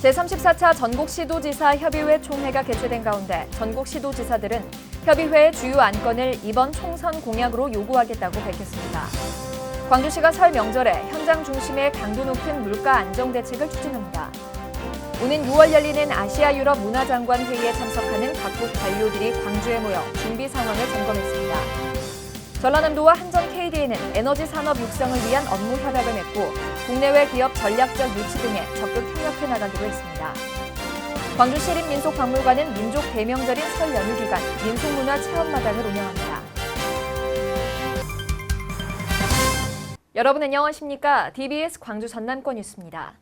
제34차 전국시도지사 협의회 총회가 개최된 가운데 전국시도지사들은 협의회의 주요 안건을 이번 총선 공약으로 요구하겠다고 밝혔습니다. 광주시가 설 명절에 현장 중심의 강도 높은 물가 안정 대책을 추진합니다. 오는 6월 열리는 아시아 유럽 문화장관 회의에 참석하는 각국 관료들이 광주에 모여 준비 상황을 점검했습니다. 전라남도와 한전 KDA는 에너지 산업 육성을 위한 업무 협약을 맺고 국내외 기업 전략적 유치 등에 적극 협력해 나가기로 했습니다. 광주시립민속박물관은 민족 대명절인 설 연휴 기간 민속문화 체험마당을 운영합니다. 여러분 안녕하십니까? DBS 광주 전남권 뉴스입니다.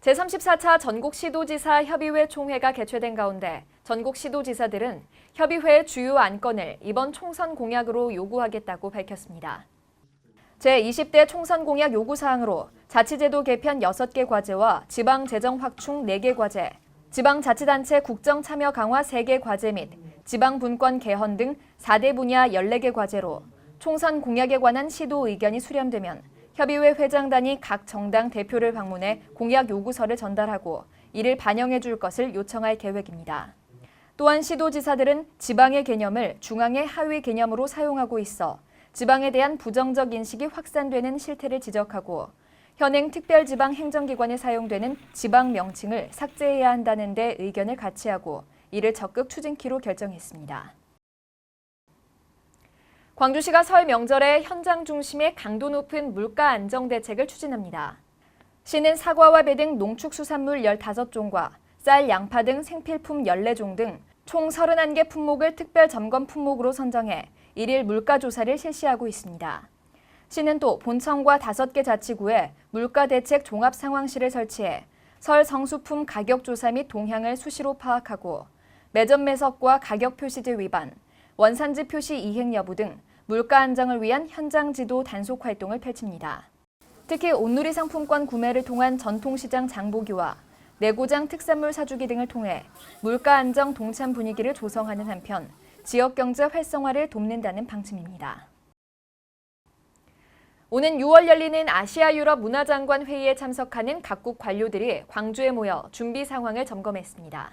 제34차 전국시도지사 협의회 총회가 개최된 가운데 전국시도지사들은 협의회의 주요 안건을 이번 총선 공약으로 요구하겠다고 밝혔습니다. 제20대 총선 공약 요구사항으로 자치제도 개편 6개 과제와 지방재정 확충 4개 과제, 지방자치단체 국정 참여 강화 3개 과제 및 지방분권 개헌 등 4대 분야 14개 과제로 총선 공약에 관한 시도 의견이 수렴되면 협의회 회장단이 각 정당 대표를 방문해 공약 요구서를 전달하고 이를 반영해 줄 것을 요청할 계획입니다. 또한 시도지사들은 지방의 개념을 중앙의 하위 개념으로 사용하고 있어 지방에 대한 부정적 인식이 확산되는 실태를 지적하고 현행 특별지방 행정기관에 사용되는 지방 명칭을 삭제해야 한다는 데 의견을 같이 하고 이를 적극 추진키로 결정했습니다. 광주시가 설 명절에 현장 중심의 강도 높은 물가 안정 대책을 추진합니다. 시는 사과와 배 등 농축수산물 15종과 쌀, 양파 등 생필품 14종 등 총 31개 품목을 특별 점검 품목으로 선정해 일일 물가 조사를 실시하고 있습니다. 시는 또 본청과 5개 자치구에 물가대책 종합상황실을 설치해 설 성수품 가격 조사 및 동향을 수시로 파악하고 매점 매석과 가격 표시제 위반, 원산지 표시 이행 여부 등 물가 안정을 위한 현장 지도 단속 활동을 펼칩니다. 특히 온누리 상품권 구매를 통한 전통시장 장보기와 내고장 특산물 사주기 등을 통해 물가 안정 동참 분위기를 조성하는 한편 지역경제 활성화를 돕는다는 방침입니다. 오는 6월 열리는 아시아 유럽 문화장관 회의에 참석하는 각국 관료들이 광주에 모여 준비 상황을 점검했습니다.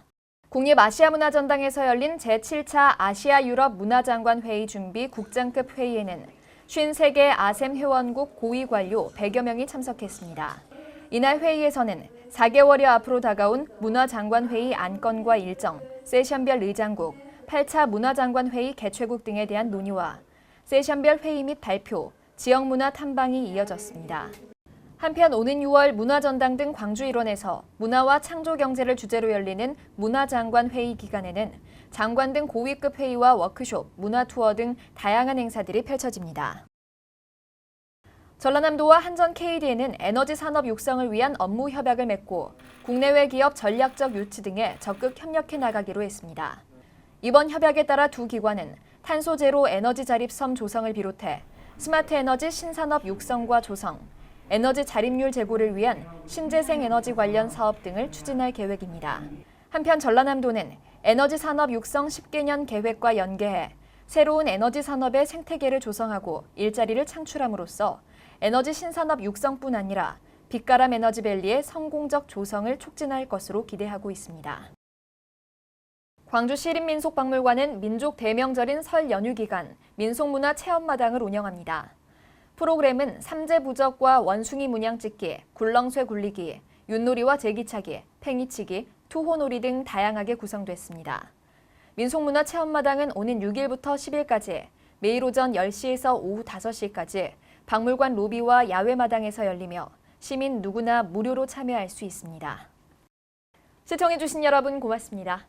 국립아시아문화전당에서 열린 제7차 아시아 유럽 문화장관 회의 준비 국장급 회의에는 53개 아셈 회원국 고위 관료 100여 명이 참석했습니다. 이날 회의에서는 4개월여 앞으로 다가온 문화장관 회의 안건과 일정, 세션별 의장국, 8차 문화장관 회의 개최국 등에 대한 논의와 세션별 회의 및 발표, 지역문화 탐방이 이어졌습니다. 한편 오는 6월 문화전당 등 광주 일원에서 문화와 창조경제를 주제로 열리는 문화장관 회의 기간에는 장관 등 고위급 회의와 워크숍, 문화투어 등 다양한 행사들이 펼쳐집니다. 전라남도와 한전 KDA는 에너지 산업 육성을 위한 업무 협약을 맺고 국내외 기업 전략적 유치 등에 적극 협력해 나가기로 했습니다. 이번 협약에 따라 두 기관은 탄소 제로 에너지 자립섬 조성을 비롯해 스마트 에너지 신산업 육성과 조성, 에너지 자립률 제고를 위한 신재생 에너지 관련 사업 등을 추진할 계획입니다. 한편 전라남도는 에너지 산업 육성 10개년 계획과 연계해 새로운 에너지 산업의 생태계를 조성하고 일자리를 창출함으로써 에너지 신산업 육성뿐 아니라 빛가람 에너지밸리의 성공적 조성을 촉진할 것으로 기대하고 있습니다. 광주시립민속박물관은 민족 대명절인 설 연휴 기간 민속문화 체험마당을 운영합니다. 프로그램은 삼재부적과 원숭이 문양 찍기, 굴렁쇠 굴리기, 윷놀이와 제기차기, 팽이치기, 투호놀이 등 다양하게 구성됐습니다. 민속문화 체험마당은 오는 6일부터 10일까지 매일 오전 10시에서 오후 5시까지 박물관 로비와 야외마당에서 열리며 시민 누구나 무료로 참여할 수 있습니다. 시청해주신 여러분 고맙습니다.